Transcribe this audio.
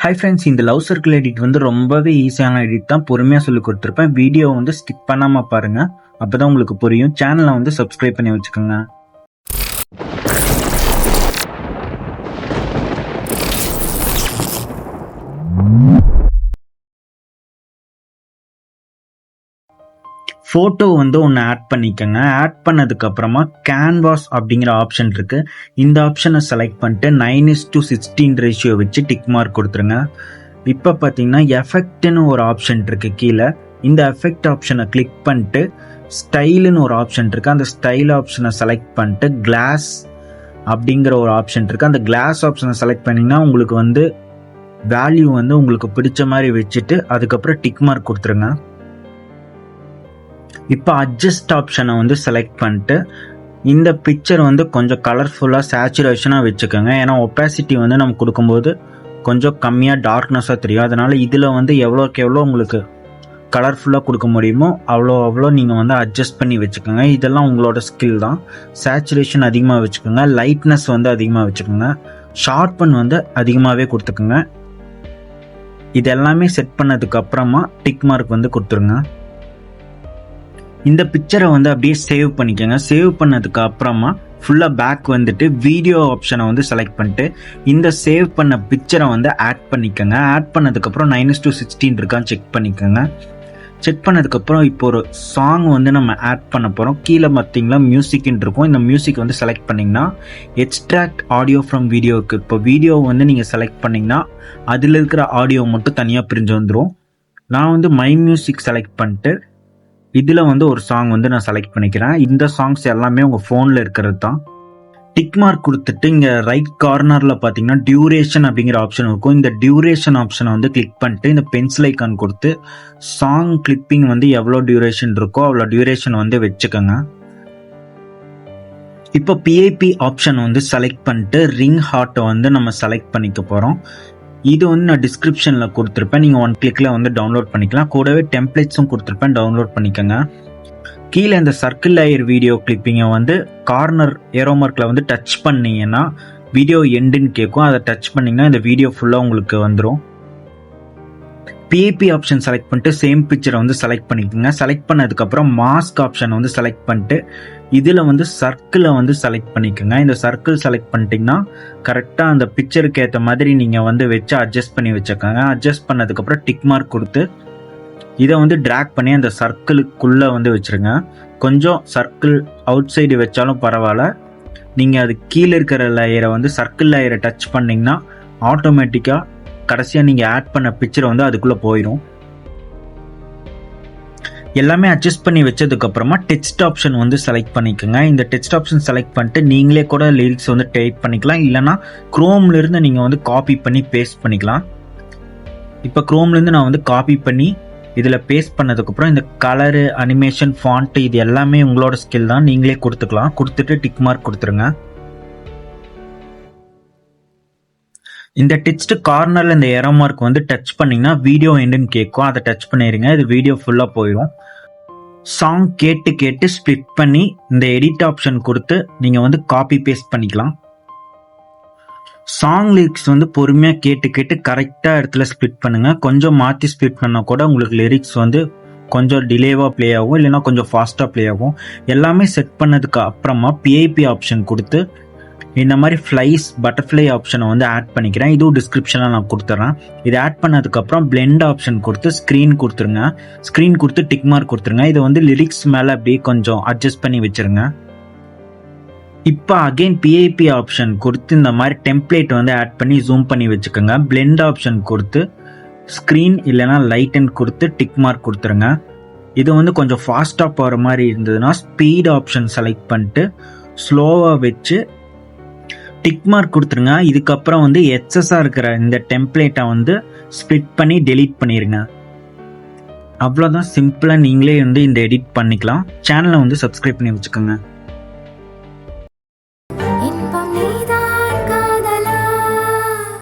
Hi friends, இந்த love circle edit வந்து ரொம்பவே ஈஸியான எடிட் தான். பொறுமையாக சொல்லி கொடுத்துருப்பேன். வீடியோ வந்து ஸ்கிப் பண்ணாமல் பாருங்கள், அப்போ தான் உங்களுக்கு புரியும். சேனலை வந்து சப்ஸ்கிரைப் பண்ணி வச்சுக்கோங்க. ஃபோட்டோ வந்து ஒன்று ஆட் பண்ணிக்கோங்க. ஆட் பண்ணதுக்கப்புறமா கேன்வாஸ் அப்படிங்கிற ஆப்ஷன் இருக்குது. இந்த ஆப்ஷனை செலக்ட் பண்ணிட்டு 9:16 ரேஷியோ வச்சு டிக் மார்க் கொடுத்துருங்க. இப்போ பார்த்தீங்கன்னா எஃபெக்ட்னு ஒரு ஆப்ஷன் இருக்குது கீழே. இந்த எஃபெக்ட் ஆப்ஷனை கிளிக் பண்ணிட்டு ஸ்டைலுன்னு ஒரு ஆப்ஷன் இருக்குது. அந்த ஸ்டைல் ஆப்ஷனை செலக்ட் பண்ணிட்டு கிளாஸ் அப்படிங்கிற ஒரு ஆப்ஷன் இருக்குது. அந்த கிளாஸ் ஆப்ஷனை செலக்ட் பண்ணிங்கன்னா உங்களுக்கு வந்து வேல்யூ வந்து உங்களுக்கு பிடிச்ச மாதிரி வச்சுட்டு அதுக்கப்புறம் டிக் மார்க் கொடுத்துருங்க. இப்போ அட்ஜஸ்ட் ஆப்ஷனை வந்து செலக்ட் பண்ணிட்டு இந்த பிக்சர் வந்து கொஞ்சம் கலர்ஃபுல்லாக சேச்சுரேஷனாக வச்சுக்கோங்க. ஏன்னா ஒப்பாசிட்டி வந்து நம்ம கொடுக்கும்போது கொஞ்சம் கம்மியாக டார்க்னஸாக தெரியும். அதனால் இதில் வந்து எவ்வளோக்கு எவ்வளோ உங்களுக்கு கலர்ஃபுல்லாக கொடுக்க முடியுமோ அவ்வளோ நீங்கள் வந்து அட்ஜஸ்ட் பண்ணி வச்சுக்கோங்க. இதெல்லாம் உங்களோட ஸ்கில் தான். சேச்சுரேஷன் அதிகமாக வச்சுக்கோங்க, லைட்னஸ் வந்து அதிகமாக வச்சுக்கோங்க, ஷார்ப்பன் வந்து அதிகமாகவே கொடுத்துக்கோங்க. இது எல்லாமே செட் பண்ணதுக்கு அப்புறமா டிக் மார்க் வந்து கொடுத்துருங்க. இந்த பிக்சரை வந்து அப்படியே சேவ் பண்ணிக்கோங்க. சேவ் பண்ணதுக்கு அப்புறமா ஃபுல்லாக பேக் வந்துட்டு வீடியோ ஆப்ஷனை வந்து செலக்ட் பண்ணிட்டு இந்த சேவ் பண்ண பிக்சரை வந்து ஆட் பண்ணிக்கோங்க. ஆட் பண்ணதுக்கப்புறம் 9:16 இருக்கான்னு செக் பண்ணிக்கோங்க. செக் பண்ணதுக்கப்புறம் இப்போ ஒரு சாங் வந்து நம்ம ஆட் பண்ண போகிறோம். கீழே பார்த்தீங்களா மியூசிக்னு இருக்கும். இந்த மியூசிக் வந்து செலக்ட் பண்ணிங்கன்னா எக்ஸ்ட்ராக்ட் ஆடியோ ஃப்ரம் வீடியோவுக்கு இப்போ வீடியோ வந்து நீங்கள் செலக்ட் பண்ணிங்கன்னா அதில் இருக்கிற ஆடியோ மட்டும் தனியாக பிரிஞ்சு வந்துடும். நான் வந்து மை மியூசிக் செலக்ட் பண்ணிட்டு இதில் வந்து ஒரு சாங் வந்து நான் செலக்ட் பண்ணிக்கிறேன். இந்த சாங்ஸ் எல்லாமே உங்கள் ஃபோனில் இருக்கிறது தான். டிக் மார்க் கொடுத்துட்டு இங்கே ரைட் கார்னரில் பார்த்தீங்கன்னா டியூரேஷன் அப்படிங்கிற ஆப்ஷன் இருக்கும். இந்த டியூரேஷன் ஆப்ஷனை வந்து கிளிக் பண்ணிட்டு இந்த பென்சில் ஐக்கான் கொடுத்து சாங் கிளிப்பிங் வந்து எவ்வளோ டியூரேஷன் இருக்கோ அவ்வளோ டியூரேஷன் வந்து வச்சுக்கோங்க. இப்போ பிஐபி ஆப்ஷன் வந்து செலக்ட் பண்ணிட்டு ரிங் ஹார்ட்டை வந்து நம்ம செலக்ட் பண்ணிக்க போகிறோம். இது வந்து நான் டிஸ்கிரிப்ஷனில் கொடுத்துருப்பேன். நீங்கள் 1 கிளிக்கில் வந்து டவுன்லோட் பண்ணிக்கலாம். கூடவே டெம்ப்ளேட்ஸும் கொடுத்துருப்பேன், டவுன்லோட் பண்ணிக்கோங்க. கீழே இந்த சர்க்கிள் லேயர் வீடியோ கிளிப்பிங்கை வந்து கார்னர் ஏரோ மார்க்கில் வந்து டச் பண்ணிங்கன்னா வீடியோ எண்டுன்னு கேட்கும். அதை டச் பண்ணிங்கன்னா இந்த வீடியோ ஃபுல்லாக உங்களுக்கு வந்துடும். பிஐபி ஆப்ஷன் செலக்ட் பண்ணிட்டு சேம் பிக்சரை வந்து செலக்ட் பண்ணிக்கோங்க. செலக்ட் பண்ணதுக்கப்புறம் மாஸ்க் ஆப்ஷனை வந்து செலக்ட் பண்ணிட்டு இதில் வந்து சர்க்கிளை வந்து செலக்ட் பண்ணிக்கோங்க. இந்த சர்க்கிள் செலக்ட் பண்ணிட்டீங்கன்னா கரெக்டாக அந்த பிக்சருக்கு ஏற்ற மாதிரி நீங்கள் வந்து வச்சு அட்ஜஸ்ட் பண்ணி வச்சுக்கோங்க. அட்ஜஸ்ட் பண்ணதுக்கப்புறம் டிக் மார்க் கொடுத்து இதை வந்து ட்ராக் பண்ணி அந்த சர்க்கிளுக்குள்ளே வந்து வச்சுருங்க. கொஞ்சம் சர்க்கிள் அவுட் சைடு வச்சாலும் பரவாயில்ல. நீங்கள் அது கீழே இருக்கிற லேயரை வந்து சர்க்கிள் லேயரை டச் பண்ணிங்கன்னா ஆட்டோமேட்டிக்காக கடைசியாக நீங்கள் ஆட் பண்ண பிக்சரை வந்து அதுக்குள்ளே போயிடும். எல்லாமே அட்ஜஸ்ட் பண்ணி வச்சதுக்கப்புறமா டெக்ஸ்ட் ஆப்ஷன் வந்து செலக்ட் பண்ணிக்கோங்க. இந்த டெக்ஸ்ட் ஆப்ஷன் செலக்ட் பண்ணிட்டு நீங்களே கூட லிரிக்ஸ் வந்து டைப் பண்ணிக்கலாம். இல்லைனா குரோம்லேருந்து நீங்கள் வந்து காப்பி பண்ணி பேஸ்ட் பண்ணிக்கலாம். இப்போ குரோம்லேருந்து நான் வந்து காப்பி பண்ணி இதில் பேஸ்ட் பண்ணதுக்கப்புறம் இந்த கலரு, அனிமேஷன், ஃபாண்ட்டு இது எல்லாமே உங்களோட ஸ்கில் தான். நீங்களே கொடுத்துக்கலாம். கொடுத்துட்டு டிக் மார்க் கொடுத்துருங்க. இந்த டெக்ஸ்ட் கார்னரில் இந்த ஏரோ மார்க் வந்து டச் பண்ணிங்கன்னா வீடியோ எண்டுன்னு கேட்கும். அதை டச் பண்ணிடுங்க. இது வீடியோ ஃபுல்லாக போயிடும். சாங் கேட்டு ஸ்ப்ளிட் பண்ணி இந்த எடிட் ஆப்ஷன் கொடுத்து நீங்கள் வந்து காப்பி பேஸ்ட் பண்ணிக்கலாம். சாங் லிரிக்ஸ் வந்து பொறுமையாக கேட்டு கரெக்டாக இடத்துல ஸ்ப்ளிட் பண்ணுங்கள். கொஞ்சம் மாற்றி ஸ்ப்ளிட் பண்ணால் கூட உங்களுக்கு லிரிக்ஸ் வந்து கொஞ்சம் டிலேவாக ப்ளே ஆகும், இல்லைன்னா கொஞ்சம் ஃபாஸ்ட்டாக ப்ளே ஆகும். எல்லாமே செட் பண்ணதுக்கு அப்புறமா பிஐபி ஆப்ஷன் கொடுத்து இந்த மாதிரி ஃப்ளைஸ், பட்டர்ஃப்ளை ஆப்ஷனை வந்து ஆட் பண்ணிக்கிறேன். இதுவும் டிஸ்கிரிப்ஷனில் நான் கொடுத்துட்றேன். இது ஆட் பண்ணதுக்கப்புறம் பிளெண்ட் ஆப்ஷன் கொடுத்து ஸ்க்ரீன் கொடுத்துருங்க. ஸ்க்ரீன் கொடுத்து டிக் மார்க் கொடுத்துருங்க. இதை வந்து லிரிக்ஸ் மேலே அப்படியே கொஞ்சம் அட்ஜஸ்ட் பண்ணி வச்சுருங்க. இப்போ அகெயின் பிஐபி ஆப்ஷன் கொடுத்து இந்த மாதிரி டெம்ப்ளேட் வந்து ஆட் பண்ணி ஜூம் பண்ணி வச்சுக்கோங்க. பிளெண்ட் ஆப்ஷன் கொடுத்து ஸ்க்ரீன் இல்லைனா லைட்டன் கொடுத்து டிக் மார்க் கொடுத்துருங்க. இது வந்து கொஞ்சம் ஃபாஸ்ட்டாக போகிற மாதிரி இருந்ததுன்னா ஸ்பீட் ஆப்ஷன் செலக்ட் பண்ணிட்டு ஸ்லோவாக வச்சு டிக் மார்க் கொடுத்துருங்க. இதுக்கப்புறம் வந்து எக்ஸஸாக இருக்கிற இந்த டெம்ப்ளேட்டை வந்து ஸ்ப்ளிட் பண்ணி டெலீட் பண்ணிடுங்க. அவ்வளோதான், சிம்பிளாக நீங்களே வந்து இந்த எடிட் பண்ணிக்கலாம். சேனலை வந்து சப்ஸ்கிரைப் பண்ணி வச்சுக்கோங்க.